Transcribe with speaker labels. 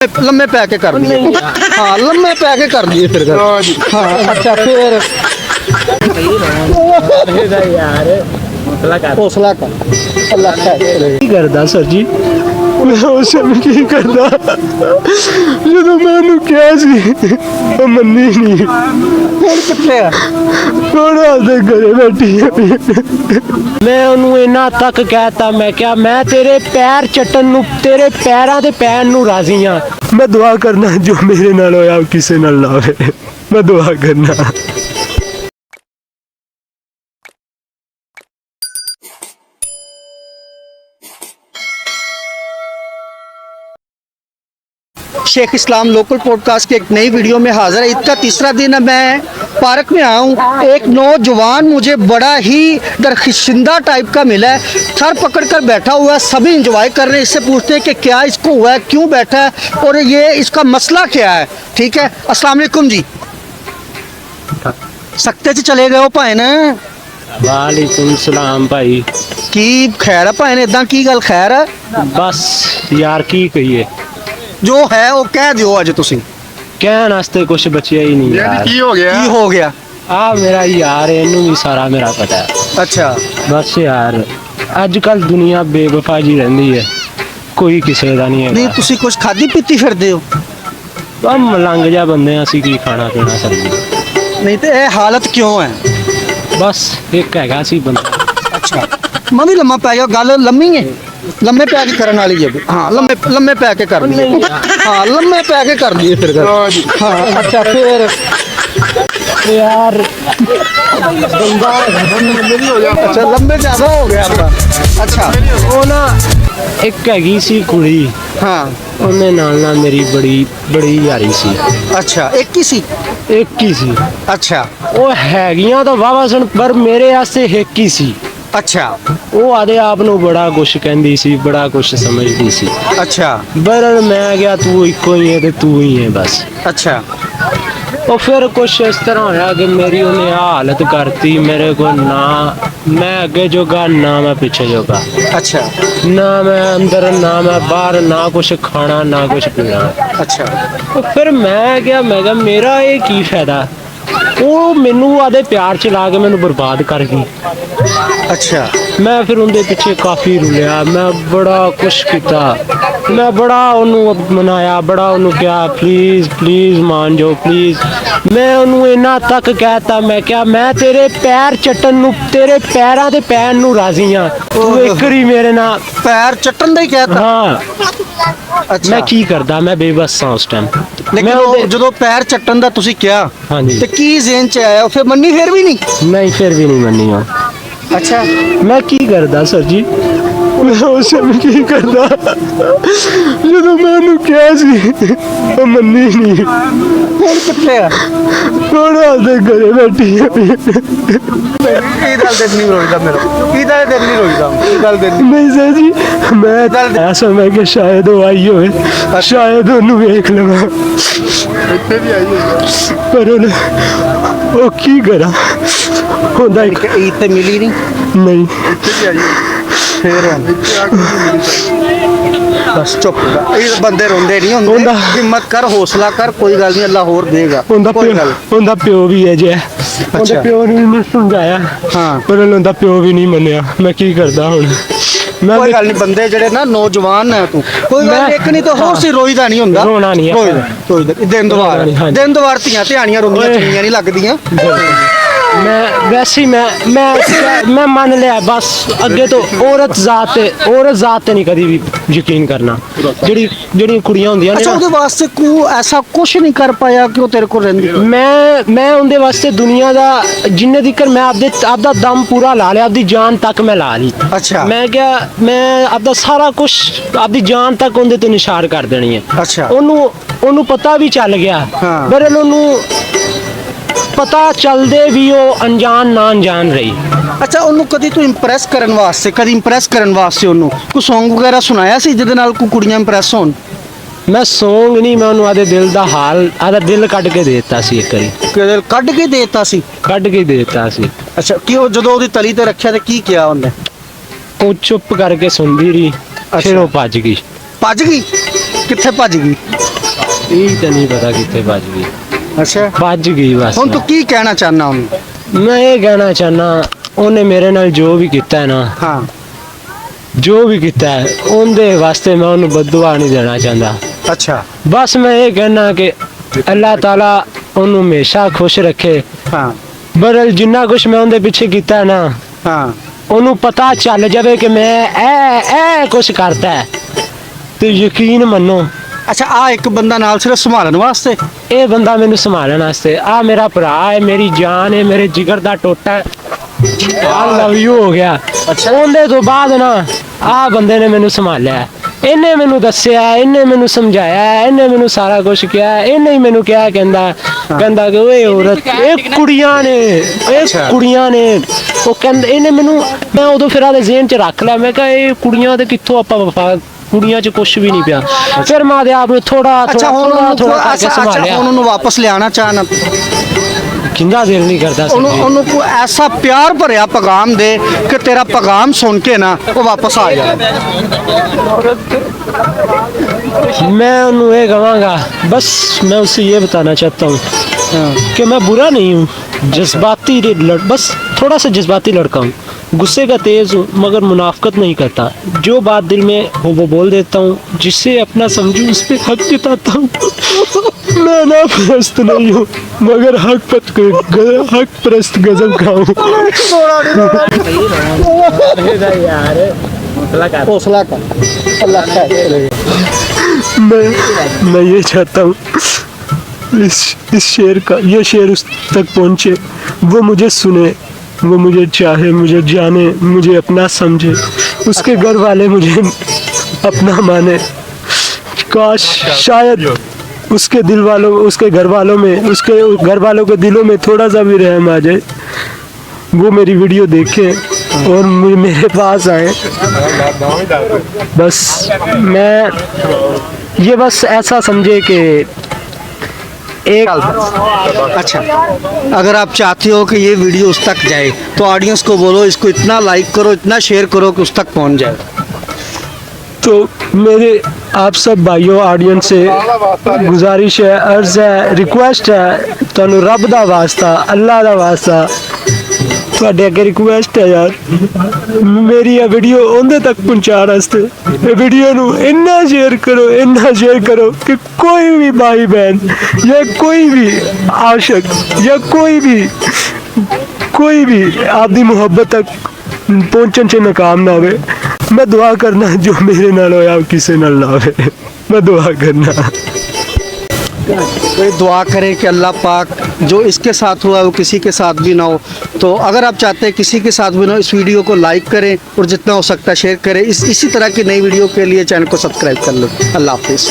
Speaker 1: लम्बे पै के कर दिए। हाँ लम्बे पै के कर दिए फिर हाँ अच्छा फिर हौसला कर अल्लाह
Speaker 2: की करदा सर जी मैं उस समय की करदा ਜਦੋਂ ਮੈਨੂੰ ਕਿਹਾ ਸੀ ਉਹ ਮੰਨੀ ਨਹੀਂ
Speaker 1: ਹੁਣ ਕਿੱਥੇ ਆ
Speaker 2: ਹੁਣ ਆਪਦੇ ਘਰੇ ਬੈਠੀ ਹੈ ਮੈਂ ਉਹਨੂੰ ਇੰਨਾ ਤੱਕ ਕਹਿਤਾ ਮੈਂ ਕਿਹਾ ਮੈਂ ਤੇਰੇ ਪੈਰ ਚੱਟਣ ਨੂੰ ਤੇਰੇ ਪੈਰਾਂ ਤੇ ਪੈਣ ਨੂੰ ਰਾਜ਼ੀ ਆ ਮੈਂ ਦੁਆ ਕਰਨਾ ਜੋ ਮੇਰੇ ਨਾਲ ਹੋਇਆ ਕਿਸੇ ਨਾਲ ਨਾ ਹੋਵੇ ਮੈਂ ਦੁਆ ਕਰਨਾ
Speaker 1: शेख इस्लाम लोकल पॉडकास्ट के एक नई वीडियो में हाजिर है। इसका तीसरा दिन है। मैं पार्क में आया हूँ। एक नौजवान मुझे बड़ा ही दरखिशिंदा टाइप का मिला है। सर पकड़ कर बैठा हुआ है। सभी इंजॉय कर रहे हैं। इससे पूछते हैं कि क्या इसको हुआ है, क्यों बैठा है और ये इसका मसला क्या है। ठीक है, अस्सलाम वालेकुम जी। सकते च चले गए हो भाई ने।
Speaker 2: वालेकुम सलाम भाई
Speaker 1: की खैर है भाई ने इदा की गल खैर है
Speaker 2: बस यार की कहिए
Speaker 1: जो है वो कह दियो अज तुसी
Speaker 2: कहन वास्ते कुछ बचिया ही नहीं यार
Speaker 1: की हो गया
Speaker 2: आ मेरा यार इनू भी सारा मेरा पता है
Speaker 1: अच्छा
Speaker 2: बस यार अजकल दुनिया बेवफा जी रहंदी है कोई किसी का नहीं है
Speaker 1: नहीं तुसी कुछ खादी पीती फिरदे हो
Speaker 2: हम मलंग जा बंदे असी की खाना पीना सब्जी
Speaker 1: नहीं तो ये हालत क्यों है
Speaker 2: बस एक हैगा सी बंदा
Speaker 1: अच्छा मैं भी लम्मा पै गया गल लम्मी है लम्बे पै के करने वाली है हाँ लम्बे पै के कर दिए हाँ लम्बे पै के कर दिए फिर हाँ अच्छा फिर
Speaker 2: यार
Speaker 1: अच्छा लंबे ज्यादा हो गया आपका अच्छा
Speaker 2: वो ना एक हैगी सी कुड़ी
Speaker 1: हाँ
Speaker 2: ਉਹਨੇ ਨਾਲ ਨਾ ਮੇਰੀ ਬੜੀ ਯਾਰੀ ਸੀ
Speaker 1: अच्छा एक ही सी
Speaker 2: ਇੱਕ ਹੀ ਸੀ
Speaker 1: अच्छा
Speaker 2: ਉਹ ਹੈਗੀਆਂ ਤਾਂ ਵਾਵਾ ਸਨ ਪਰ ਮੇਰੇ ਵਾਸਤੇ ਇੱਕ ਹੀ ਸੀ
Speaker 1: अच्छा
Speaker 2: ਉਹ ਆਦੇ ਆਪ ਨੂੰ ਬੜਾ ਕੁਛ ਕਹਿੰਦੀ ਸੀ ਬੜਾ ਕੁਛ ਸਮਝਦੀ ਸੀ
Speaker 1: अच्छा
Speaker 2: ਪਰ ਮੈਂ ਕਿਹਾ ਤੂੰ ਇੱਕੋ ਹੀ ਹੈ ਤੇ ਤੂੰ ਹੀ ਹੈ ਬਸ
Speaker 1: अच्छा
Speaker 2: ਉਹ ਫਿਰ ਕੁਛ ਇਸ ਤਰ੍ਹਾਂ ਹੋਇਆ ਕਿ ਮੇਰੀ ਉਹਨੇ ਹਾਲਤ ਕਰਤੀ ਮੇਰੇ ਕੋਲ ਨਾ ਮੈਂ ਅੱਗੇ ਜੋਗਾ ਨਾ ਮੈਂ ਪਿੱਛੇ ਜੋਗਾ
Speaker 1: अच्छा
Speaker 2: ਨਾ ਮੈਂ ਅੰਦਰ ਨਾ ਮੈਂ ਬਾਹਰ ਨਾ ਕੁਛ ਖਾਣਾ ਨਾ ਕੁਛ ਪੀਣਾ
Speaker 1: अच्छा
Speaker 2: ਉਹ ਫਿਰ ਮੈਂ ਕਿਹਾ ਮੇਰਾ ਇਹ ਕੀ ਫਾਇਦਾ ਉਹ ਮੈਨੂੰ ਆਦੇ ਪਿਆਰ ਚ ਲਾ ਕੇ ਮੈਨੂੰ ਬਰਬਾਦ ਕਰ ਗਈ
Speaker 1: अच्छा
Speaker 2: ਮੈਂ ਫਿਰ ਉਹਦੇ ਪਿੱਛੇ ਕਾਫੀ ਰੁਲਿਆ ਮੈਂ ਬੜਾ ਕੁਛ ਕੀਤਾ ਮੈਂ ਬੜਾ ਉਹਨੂੰ ਮਨਾਇਆ ਬੜਾ ਉਹਨੂੰ ਕਿਹਾ ਪਲੀਜ਼ ਮੰਨ ਜਾਓ ਪਲੀਜ਼ ਮੈਂ ਉਹਨੂੰ ਇੰਨਾ ਤੱਕ ਕਹਿਤਾ ਮੈਂ ਕਿਹਾ ਮੈਂ ਤੇਰੇ ਪੈਰ ਚੱਟਣ ਨੂੰ ਤੇਰੇ ਪੈਰਾਂ ਤੇ ਪੈਣ ਨੂੰ ਰਾਜ਼ੀ ਆ ਤੂੰ ਇੱਕ ਵਾਰੀ ਮੇਰੇ ਨਾਲ
Speaker 1: पैर चट्टन ਦਾ ਹੀ ਕਹਿਤਾ
Speaker 2: ਹਾਂ
Speaker 1: अच्छा
Speaker 2: ਮੈਂ ਕੀ ਕਰਦਾ ਮੈਂ ਬੇਬਸ ਹਾਂ ਉਸ ਟਾਈਮ
Speaker 1: लेकिन वो ਜਦੋਂ ਪੈਰ ਚੱਟਣ ਦਾ ਤੁਸੀਂ ਕਿਹਾ
Speaker 2: ਹਾਂਜੀ
Speaker 1: ਤੇ ਕੀ ਜ਼ੇਨ ਚ ਆਇਆ ਫਿਰ ਮੰਨੀ ਫਿਰ ਵੀ ਨਹੀਂ
Speaker 2: ਨਹੀਂ ਫਿਰ ਵੀ ਨਹੀਂ ਮੰਨੀ ਉਹ
Speaker 1: ਅੱਛਾ
Speaker 2: ਮੈਂ ਕੀ ਕਰਦਾ ਸਰ ਜੀ ਮੈਂ ਉਸ ਸਮੇਂ ਕੀ ਕਰਦਾ ਜਦੋਂ ਮੈਨੂੰ ਕਿਹਾ ਸੀ ਉਹ ਮੰਨੀ ਨਹੀਂ
Speaker 1: ਹੁਣ ਕਿੱਥੇ ਆ
Speaker 2: ਹੁਣ ਆਪਦੇ ਘਰੇ ਬੈਠੀ ਹੈ
Speaker 1: ਇਹ ਗੱਲ ਦਿਲ ਨਹੀਂ ਰੋਈਦਾ ਮੇਰਾ ਇਹ ਤਾਂ ਦਿਲ ਨਹੀਂ ਰੋਈਦਾ ਇਹ ਗੱਲ ਦਿਲ
Speaker 2: ਨਹੀਂ ਸਰ ਜੀ ਮੈਂ ਐਸਾ ਮੈਂ ਕਿ ਸ਼ਾਇਦ ਉਹ ਆਈ ਹੋਵੇ ਸ਼ਾਇਦ ਉਹਨੂੰ ਵੇਖ ਲਵਾਂ
Speaker 1: ਇੱਥੇ ਵੀ ਆਈ ਹੋਈ
Speaker 2: ਪਰ ਉਹ ਕੀ ਕਰਾਂ ਹੁੰਦਾ ਇੱਕ
Speaker 1: ਇਹ ਤੇ ਮਿਲੀ ਨਹੀਂ
Speaker 2: ਨਹੀਂ
Speaker 1: ਇੱਥੇ ਵੀ ਆਈ ਫੇਰ बस चुप ये बंदे रोंदे नहीं होंगे हिम्मत कर हौसला कर कोई गल नहीं अल्लाह होर देगा
Speaker 2: ਉਹਦਾ ਪਿਓ ਵੀ ਹੈ ਜੇ ਉਹਦੇ ਪਿਓ ਨੂੰ ਮੈਂ ਸਮਝਾਇਆ
Speaker 1: ਹਾਂ
Speaker 2: ਪਰ ਉਹਦਾ ਪਿਓ ਵੀ ਨਹੀਂ ਮੰਨਿਆ ਮੈਂ ਕੀ ਕਰਦਾ ਹੁਣ ਮੈਂ
Speaker 1: कोई गल नहीं बंदे जेड़े ना नौजवान है तू कोई गल एक नहीं तो होर सी रोईदा नहीं हुंदा
Speaker 2: रोना नहीं है
Speaker 1: रोईदा दिन दवार ਧੀਆਂ ਧਿਆਣੀਆਂ ਰੋਂਦੀਆਂ ਚੰਗੀਆਂ ਨਹੀਂ ਲੱਗਦੀਆਂ
Speaker 2: मैं वैसे ही मैं मान लिया बस अगे तो औरत जात नहीं कभी भी यकीन करना ਜਿਹੜੀ ਕੁੜੀਆਂ ਹੁੰਦੀਆਂ ਨੇ
Speaker 1: ਅੱਛਾ ਉਹਦੇ ਵਾਸਤੇ ਕੋਈ ਐਸਾ ਕੁਝ ਨਹੀਂ ਕਰ ਪਾਇਆ ਕਿ ਉਹ ਤੇਰੇ ਕੋਲ ਰਹਿੰਦੀ
Speaker 2: ਮੈਂ ਉਹਦੇ ਵਾਸਤੇ ਦੁਨੀਆ ਦਾ ਜਿੰਨੇ ਤੱਕ ਮੈਂ ਆਪਦਾ ਦਮ ਪੂਰਾ ਲਾ ਲਿਆ ਆਪਦੀ ਜਾਨ ਤੱਕ ਮੈਂ ਲਾ ਲਈ
Speaker 1: ਅੱਛਾ
Speaker 2: ਮੈਂ ਕਿਹਾ ਮੈਂ ਆਪਦਾ ਸਾਰਾ ਕੁਝ ਆਪਦੀ ਜਾਨ ਤੱਕ ਉਹਦੇ ਤੇ ਨਿਸ਼ਾਨ ਕਰ ਦੇਣੀ ਹੈ
Speaker 1: ਅੱਛਾ
Speaker 2: ਉਹਨੂੰ ਪਤਾ ਵੀ ਚੱਲ ਗਿਆ ਪਰ ਉਹਨੂੰ ਪਤਾ ਚੱਲਦੇ ਵੀ ਉਹ ਅਣਜਾਣ ਰਹੀ
Speaker 1: ਅੱਛਾ ਉਹਨੂੰ ਕਦੀ ਤੂੰ ਇੰਪ੍ਰੈਸ ਕਰਨ ਵਾਸਤੇ ਉਹਨੂੰ ਕੋਈ Song ਵਗੈਰਾ ਸੁਣਾਇਆ ਸੀ ਜਿਹਦੇ ਨਾਲ ਕੋਈ ਕੁੜੀਆਂ ਇੰਪ੍ਰੈਸ ਹੋਣ
Speaker 2: ਮੈਂ Song ਨਹੀਂ ਮੈਂ ਉਹਨੂੰ ਆਦੇ ਦਿਲ ਦਾ ਹਾਲ ਆਦਾ ਦਿਲ ਕੱਢ ਕੇ ਦੇ ਦਿੱਤਾ ਸੀ ਇੱਕ ਵਾਰੀ
Speaker 1: ਦਿਲ ਕੱਢ ਕੇ ਦੇ ਦਿੱਤਾ ਸੀ ਅੱਛਾ ਕਿ ਉਹ ਜਦੋਂ ਉਹਦੀ ਤਲੀ ਤੇ ਰੱਖਿਆ ਤੇ ਕੀ ਕਿਹਾ ਉਹਨੇ
Speaker 2: ਉਹ ਚੁੱਪ ਕਰਕੇ ਸੁਣਦੀ ਰਹੀ ਫਿਰ ਉਹ ਭੱਜ ਗਈ
Speaker 1: ਕਿੱਥੇ ਭੱਜ ਗਈ
Speaker 2: ਇਹ ਤਾਂ ਨਹੀਂ ਪਤਾ ਕਿੱਥੇ ਭੱਜ ਗਈ।
Speaker 1: ਅੱਛਾ
Speaker 2: ਭੱਜ ਗਈ ਬਸ।
Speaker 1: ਹੁਣ ਤੂੰ ਕੀ ਕਹਿਣਾ ਚਾਹਨਾ ਹੁਣ?
Speaker 2: ਮੈਂ ਇਹ ਕਹਿਣਾ ਚਾਹਨਾ, ਉਹਨੇ ਮੇਰੇ ਨਾਲ ਜੋ ਵੀ ਕੀਤਾ ਹੈ ਨਾ,
Speaker 1: ਹਾਂ
Speaker 2: ਜੋ ਵੀ ਕੀਤਾ ਹੈ, ਉਹਦੇ ਵਾਸਤੇ ਮੈਂ ਉਹਨੂੰ ਬਦਦੁਆ ਨਹੀਂ ਦੇਣਾ ਚਾਹੁੰਦਾ।
Speaker 1: ਅੱਛਾ
Speaker 2: ਬਸ ਮੈਂ ਇਹ ਕਹਿਣਾ ਕਿ ਅੱਲਾਹ ਤਾਲਾ ਉਹਨੂੰ ਹਮੇਸ਼ਾ ਖੁਸ਼ ਰੱਖੇ।
Speaker 1: ਹਾਂ
Speaker 2: ਬਰਲ ਜਿੰਨਾ ਕੁਛ ਮੈਂ ਉਹਦੇ ਪਿੱਛੇ ਕੀਤਾ ਹੈ ਨਾ,
Speaker 1: ਹਾਂ
Speaker 2: ਉਹਨੂੰ ਪਤਾ ਚੱਲ ਜਾਵੇ ਕਿ ਮੈਂ ਇਹ ਕੁਛ ਕਰਤਾ ਹੈ, ਤੇ ਯਕੀਨ ਮੰਨੋ
Speaker 1: ਅੱਛਾ ਆ ਇੱਕ ਬੰਦਾ ਨਾਲ ਸਿਰਫ ਸੰਭਾਲਣ ਵਾਸਤੇ?
Speaker 2: ਇਹ ਬੰਦਾ ਮੈਨੂੰ ਸੰਭਾਲਣ ਵਾਸਤੇ, ਆ ਮੇਰਾ ਭਰਾ ਹੈ, ਮੇਰੀ ਜਾਨ ਹੈ, ਮੇਰੇ ਜਿਗਰ ਦਾ ਟੋਟਾ ਹੈ। ਆਈ ਲਵ ਯੂ ਹੋ ਗਿਆ। ਉਹਦੇ ਤੋਂ ਬਾਅਦ ਨਾ ਆ ਬੰਦੇ ਨੇ ਮੈਨੂੰ ਸੰਭਾਲਿਆ, ਇਹਨੇ ਮੈਨੂੰ ਦੱਸਿਆ, ਇਹਨੇ ਮੈਨੂੰ ਸਮਝਾਇਆ, ਇਹਨੇ ਮੈਨੂੰ ਸਾਰਾ ਕੁਝ ਕਿਹਾ। ਇਹਨੇ ਹੀ ਮੈਨੂੰ ਕਿਹਾ, ਕਹਿੰਦਾ ਕਿ ਓਏ ਔਰਤ, ਇਹ ਕੁੜੀਆਂ ਨੇ ਉਹ ਕਹਿੰਦੇ, ਇਹਨੇ ਮੈਨੂੰ, ਮੈਂ ਉਦੋਂ ਫਿਰ ਆਦੇ ਜ਼ਿਹਨ ਚ ਰੱਖ ਲਿਆ, ਮੈਂ ਕਿਹਾ ਇਹ ਕੁੜੀਆਂ ਤੇ ਕਿੱਥੋਂ ਆਪਾਂ ਵਫਾ, ਕੁੜੀਆਂ ਚ ਕੁਛ ਵੀ ਨਹੀਂ ਪਿਆ। ਫਿਰ ਮੈਂ ਆਦੇ ਆਪ ਨੂੰ ਥੋੜਾ ਕਰਕੇ ਸੰਭਾਲਿਆ।
Speaker 1: ਉਹਨੂੰ ਵਾਪਸ ਲਿਆਣਾ ਚਾਹਨਾ,
Speaker 2: ਕਿੰਦਾ ਦਿਲ ਨਹੀਂ ਕਰਦਾ ਸੀ।
Speaker 1: ਉਹਨੂੰ ਕੋਈ ਐਸਾ ਪਿਆਰ ਭਰਿਆ ਪੈगाम ਦੇ ਕਿ ਤੇਰਾ पैगाम ਸੁਣ ਕੇ ਨਾ ਉਹ ਵਾਪਸ ਆ ਜਾਏ।
Speaker 2: मैं उन्हें ये कहूँगा, बस मैं उसे ये बताना चाहता हूँ कि मैं बुरा नहीं हूँ, जज्बाती बस थोड़ा सा जज्बाती लड़का हूँ, गुस्से का तेज़ हूँ, मगर मुनाफकत नहीं करता। जो बात दिल में हो वो बोल देता हूँ, जिससे अपना समझूँ उस पर हक जताता हूँ। मैं ना परस्त नहीं हूँ, मगर हक परस्त गजब का हूँ।
Speaker 1: हौसला कर, अल्लाह खैर।
Speaker 2: मैं ये चाहता हूँ इस शेर का, ये शेर उस तक पहुँचे, वो मुझे सुने, वो मुझे चाहे, मुझे जाने, मुझे अपना समझे, उसके घर वाले मुझे अपना माने। काश शायद उसके दिल वालों, उसके घर वालों में, उसके घर वालों के दिलों में थोड़ा सा भी रहम आ जाए, वो मेरी वीडियो देखें और मेरे पास आए। बस मैं ये बस ऐसा समझे कि एक
Speaker 1: अच्छा, अगर आप चाहते हो कि ये वीडियो उस तक जाए तो ऑडियंस को बोलो इसको इतना लाइक करो, इतना शेयर करो कि उस तक पहुंच जाए।
Speaker 2: तो मेरे आप सब भाइयों ऑडियंस से गुजारिश है, अर्ज है, रिक्वेस्ट है, तुहानू रब दा वास्ता, अल्लाह दा वास्ता ਤੁਹਾਡੇ ਅੱਗੇ ਰਿਕੁਐਸਟ ਹੈ ਯਾਰ, ਮੇਰੀ ਇਹ ਵੀਡੀਓ ਉਹਦੇ ਤੱਕ ਪਹੁੰਚਾਉਣ ਵਾਸਤੇ ਇਹ ਵੀਡੀਓ ਨੂੰ ਇੰਨਾ ਸ਼ੇਅਰ ਕਰੋ ਕਿ ਕੋਈ ਵੀ ਭਾਈ ਬਹਿਨ ਜਾਂ ਕੋਈ ਵੀ ਆਸ਼ਿਕ ਜਾਂ ਕੋਈ ਵੀ ਆਪਦੀ ਮੁਹੱਬਤ ਤੱਕ ਪਹੁੰਚਣ 'ਚ ਨਾਕਾਮ ਨਾ ਹੋਵੇ। मैं दुआ करना जो मेरे नाल होया किसी नाल ना होवे, मैं दुआ करना।
Speaker 1: कोई दुआ करे कि अल्लाह पाक जो इसके साथ हुआ वो किसी के साथ भी ना हो। तो अगर आप चाहते हैं किसी के साथ भी ना हो, इस वीडियो को लाइक करें और जितना हो सकता है शेयर करें। इसी तरह की नई वीडियो के लिए चैनल को सब्सक्राइब कर लो। अल्लाह हाफिज़।